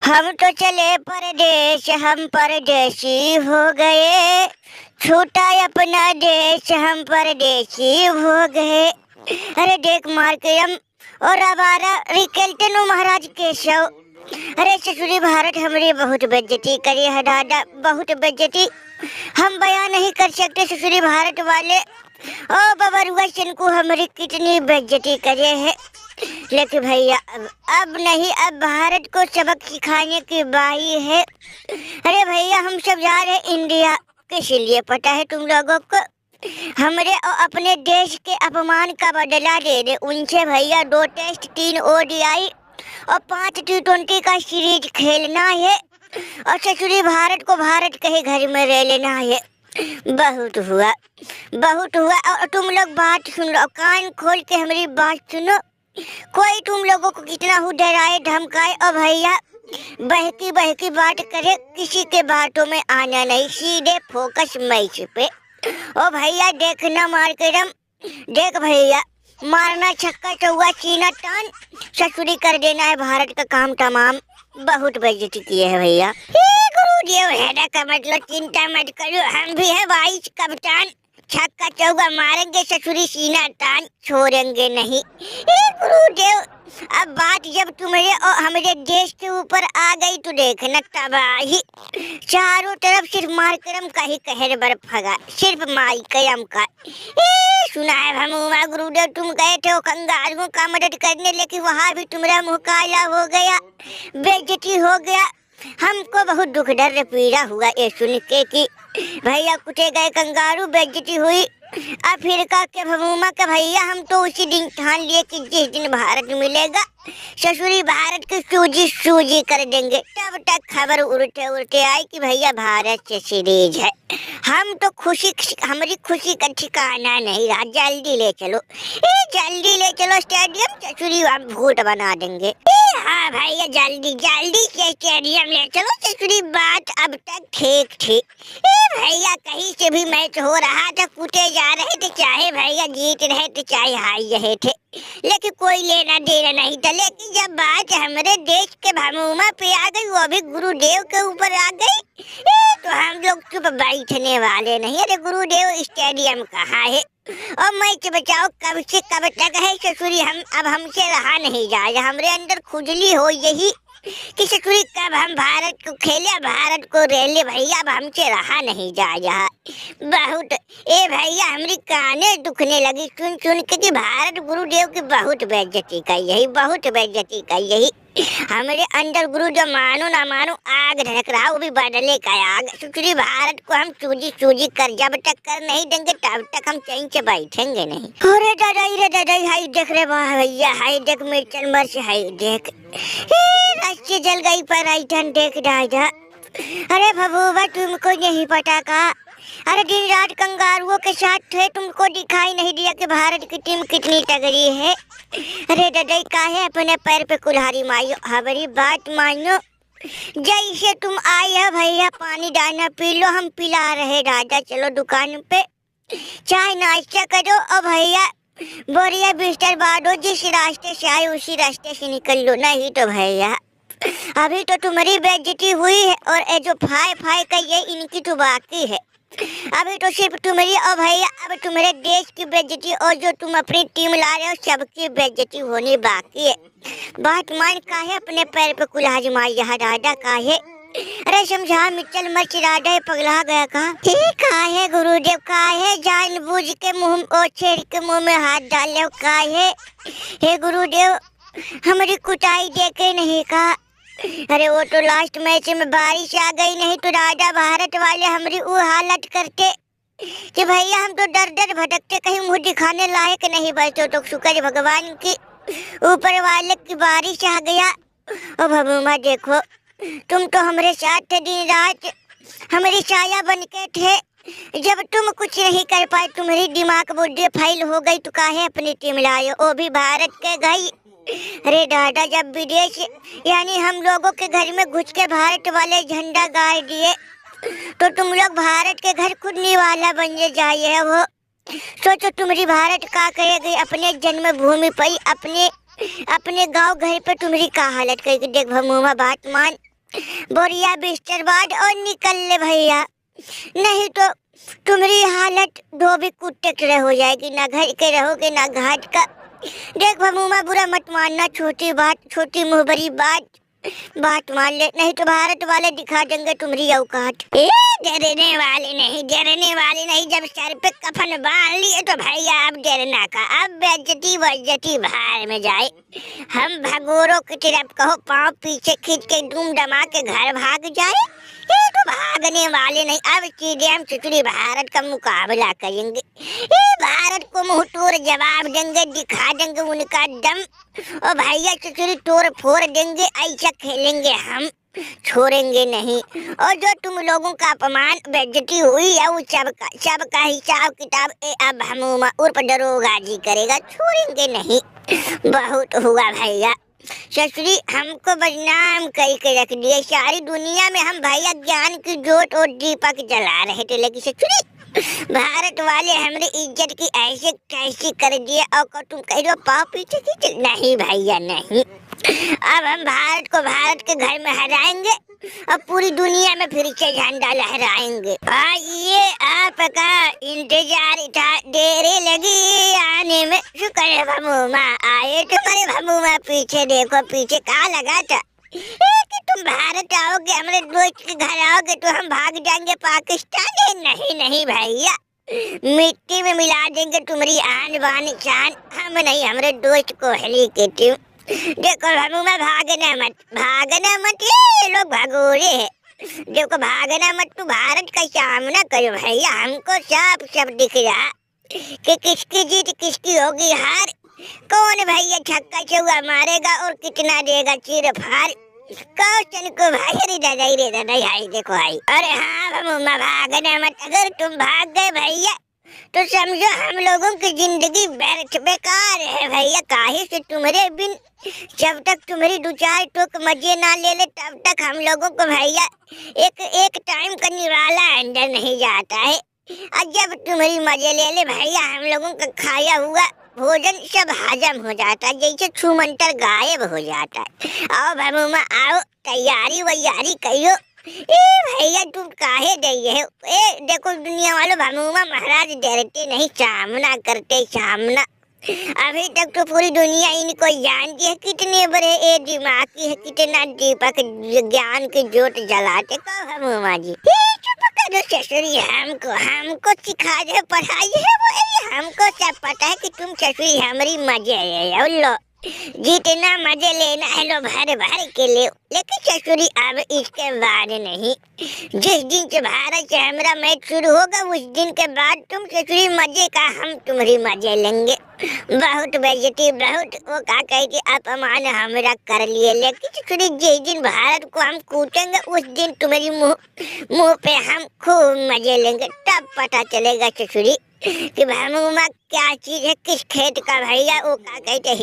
हम तो चले परदेश, हम परदेसी हो गए। छूटा अपना देश, हम परदेसी हो गए। अरे देख मार के हम और आवारा रिकलते नो महाराज केशव। अरे ससुरी भारत हमारी बहुत बेइज्जती करी है दादा, बहुत बेइज्जती। हम बयान नहीं कर सकते ससुरी भारत वाले। ओ बबरुआ को हमारी कितनी बेइज्जती करे है। लेकिन भैया अब नहीं, अब भारत को सबक सिखाने की बारी है। अरे भैया हम सब जा रहे इंडिया, किस लिए पता है तुम लोगों को? हमारे और अपने देश के अपमान का बदला दे दे उनसे भैया। 2 टेस्ट 3 ODI और 5 T20 का सीरीज खेलना है और ससुरी भारत को भारत के ही घर में रह लेना है। बहुत हुआ, बहुत हुआ। और तुम लोग बात सुन लो, कान खोल के हमारी बात सुनो। कोई तुम लोगों को कितना हो डराए धमकाए और भैया बहकी बहकी बात करे, किसी के बातों में आना नहीं, सीधे फोकस मैच पे। ओ भैया देखना मार के दम, देख भैया मारना छक्का चौका सीना तान, ससुरी कर देना है भारत का काम तमाम। बहुत बेइज्जती किए है भैया। गुरुदेव है का मतलब चिंता मत करो, हम भी है वाइस कप्तान। छक्का चौका मारेंगे, ससुरी सीना तान, छोड़ेंगे नहीं। गुरुदेव अब बात जब तुम्हारे और हमारे देश के ऊपर आ गई तो देखना तबाही। चारों तरफ सिर्फ मारकरम का ही कहर बरफगा, सिर्फ माई कयम का। सुना है भमुआ गुरुदेव तुम गए थे वो कंगारुओं का मदद करने, लेकिन वहाँ भी तुम्हारा मुँह काला हो गया, बेइज्जती हो गया। हमको बहुत दुख दर्द पीड़ा हुआ ये सुन के कि भैया कुटे गए कंगारू, बेइज्जती हुई। अफ्रीका के भमूमा का भैया हम तो उसी दिन ठान लिए कि जिस दिन भारत मिलेगा ससुरी भारत की सूजी सूजी कर देंगे। तब तक खबर उड़ते उड़ते आई कि भैया भारत से सीरीज है। हम तो खुशी, हमारी खुशी का ठिकाना नहीं रहा। जल्दी ले चलो, जल्दी ले चलो स्टेडियम, ससुरी हम भूत बना देंगे। हाँ भैया जल्दी जल्दी से स्टेडियम ले चलो, ससुरी बात अब तक ठीक थी। भैया कहीं से भी मैच हो रहा था, कूटे जा रहे थे, चाहे भैया जीत रहे थे चाहे हार रहे थे, लेकिन कोई लेना देना नहीं था। लेकिन जब बात हमारे देश के भमूमा पे आ गई, वो भी गुरुदेव के ऊपर आ गई, तो हम लोग चुप बैठने वाले नहीं। अरे गुरुदेव स्टेडियम कहाँ है और मैच बचाओ कब से कब तक है ससुरी। हम अब हमसे रहा नहीं जाए, हमारे अंदर खुजली हो यही कि ससुरी कब हम भारत को खेले, भारत को रेले भैया। अब हमसे रहा नहीं जाए बहुत। भैया हमारी काने दुखने लगी सुन सुन के कि भारत गुरुदेव की बहुत बेइज्जती का यही, बहुत बेइज्जती का यही। हमारे अंदर गुरु जो मानो ना मानो आग धड़क रहा, वो भी बदले का आग। ससुरी भारत को हम सूजी सूजी कर जब तक कर नहीं देंगे तब तक हम चैन से बैठेंगे नहीं। अरे दादा हाय देख रे भैया, हाय देख मिर्चन मर्च, हाय देख अच्छी जल गई पर आइटन देख दादा। अरे बबुआ तुमको नहीं पता का? अरे दिन रात कंगारुओं के साथ थे, तुमको दिखाई नहीं दिया कि भारत की टीम कितनी तगड़ी है? अरे दादा काहे अपने पैर पे कुल्हाड़ी मारो, हमारी बात मानो। जैसे तुम आए हो भैया पानी दाना पी लो, हम पिला रहे दादा। चलो दुकान पे चाय नाश्ता करो और भैया बोरिया बिस्तर बांधो, जिस रास्ते से आए उसी रास्ते से निकल लो, नहीं तो भैया अभी तो तुम्हारी बेइज्जती हुई है और ये जो फाय फाय का ये इनकी तो बाकी है। अभी तो सिर्फ तुम्हारी और भैया अब तुम्हारे देश की बेइज्जती और जो तुम अपनी टीम ला रहे हो सबकी बेइज्जती होनी बाकी है। बात मान काहे अपने पैर पे कुल्हाड़ी मार यहाँ दादा काहे? अरे समझा मिचल मच राधा पगला गया का? काहे गुरुदेव काहे जानबूझ के मुंह और छेड़ के मुंह में हाथ डाले हो काहे? हे गुरुदेव हमारी कुटाई देखे नहीं का? अरे वो तो लास्ट मैच में बारिश आ गई, नहीं तो राजा भारत वाले हमारी वो हालत करते कि भैया हम तो डर डर भटकते, कहीं मुंह दिखाने लायक नहीं बचते। तो शुक्र भगवान की ऊपर वाले की बारिश आ गया। और भगवान देखो तुम तो हमारे साथ थे दिन रात, हमारी छाया बन के थे। जब तुम कुछ नहीं कर पाए, तुम्हारी दिमाग बुद्धि फाइल हो गई, तो काहे अपनी टीम लाए, वो भी भारत के गई। अरे दादा जब विदेश यानी हम लोगों के घर में घुस के भारत वाले झंडा गाड़ दिए, तो तुम लोग भारत के घर खुद निवाला बन जाइए। वो सोचो तुम्हारी भारत का करेगी अपने जन्मभूमि पर, अपने गांव घर पे तुम्हारी का हालत करेगी। देख भमुआ बात मान, बोरिया बिस्तर बांध और निकल ले भैया, नहीं तो तुम्हारी हालत धोबी कुत्ते की तरह हो जाएगी, ना घर के रहोगे ना घाट का। देख भमूमा, बुरा मत मानना, छोटी बात, छोटी मुहबरी बात मान ले, नहीं तो भारत वाले दिखा देंगे तुम्हारी औकात। डरने वाले नहीं, जब सर पे कफन बांध लिए तो भैया अब डरना का, अब बेइज्जती बाहर में जाए। हम भगोरों की तरफ कहो पाँव पीछे खींच के डूम डमा के घर भाग जाए, ये तो भागने वाले नहीं, अब सीधे हम चुचड़ी भारत का मुकाबला करेंगे। ये भारत को मुंह तोड़ जवाब देंगे, दिखा देंगे उनका दम, और भैया चुचड़ी तोड़ फोड़ देंगे, ऐसा खेलेंगे हम, छोड़ेंगे नहीं। और जो तुम लोगों का अपमान बेइज्जती हुई है वो सबका हिसाब किताब अब हम उर्फ दरोगा जी करेगा, छोड़ेंगे नहीं। बहुत हुआ भैया, ससुरी हमको बदनाम करके रख दिए, सारी दुनिया में हम भैया ज्ञान की जोत और दीपक जला रहे थे, लेकिन ससुरी भारत वाले हमारी इज्जत की ऐसे कैसी कर दिए। और तुम कह रहे हो पाँव पीछे खींच, नहीं भैया नहीं, अब हम भारत को भारत के घर में हराएंगे और पूरी दुनिया में फिर से झंडा लहराएंगे। ये आपका इंतजार था, देरी लगी आने में, शुक्र है भमूमा आए तुम्हारे। भमूमा पीछे देखो, पीछे कहाँ लगा था कि तुम भारत आओगे, हमारे दोस्त के घर आओगे तो हम भाग जाएंगे पाकिस्तान। नहीं भैया, मिट्टी में मिला देंगे तुम्हारी आन बान शान, हम नहीं, हमारे दोस्त कोहली की टीम। देखो भमूमा, भागना मत, ये लोग भगोरे हैं, देखो भागना मत, तू भारत का सामना करो भैया, हमको सब दिख रहा कि किसकी जीत किसकी होगी हार, कौन भैया छक्का चौका मारेगा और कितना देगा चीर फार। क्वेश्चन को भाई रे दादा आई देखो आई। अरे हाँ भमूमा, भागना मत, अगर तुम भाग गए भैया तो समझो हम लोगों की जिंदगी व्यर्थ बेकार है भैया। काहे से तुम्हारे बिन, जब तक तुम्हारी दो चार टोक मजे ना ले ले तब तक हम लोगों को भैया एक टाइम का निवाला अंदर नहीं जाता है, और जब तुम्हारी मजे ले ले भैया हम लोगों का खाया हुआ भोजन सब हजम हो जाता है, जैसे छूमंतर गायब हो जाता है। आओ भमूमा आओ, तैयारी वैयारी करियो। भैया तुम काहे डरे हो? देखो दुनिया वालों, भमूमा महाराज डरते नहीं, सामना करते सामना। अभी तक तो पूरी दुनिया इनको जानती है, कितने बड़े दिमागी है, कितना दीपक ज्ञान की जोत जलाते। कहो भमूमा जी, चुप करो ससुरी, हमको सिखा दे, पढ़ाई है वो, हमको सब पता है कि तुम ससुरी हमारी मजे है, लो जितना मजे लेना है लो भर के ले, लेकिन ससुरी अब इसके बाद नहीं। जिस दिन से भारत से हमारा मैच शुरू होगा उस दिन के बाद तुम ससुरी मजे का, हम तुम्हारी मजे लेंगे। बहुत बेइज्जती, बहुत वो क्या कहते अपमान हमारा कर लिए, लेकिन ससुरी जिस दिन भारत को हम कूटेंगे उस दिन तुम्हारी मुँह पे हम खूब मजे लेंगे, तब पता चलेगा ससुरी कि भमूमा क्या चीज है, किस खेत का भैया वो क्या कहते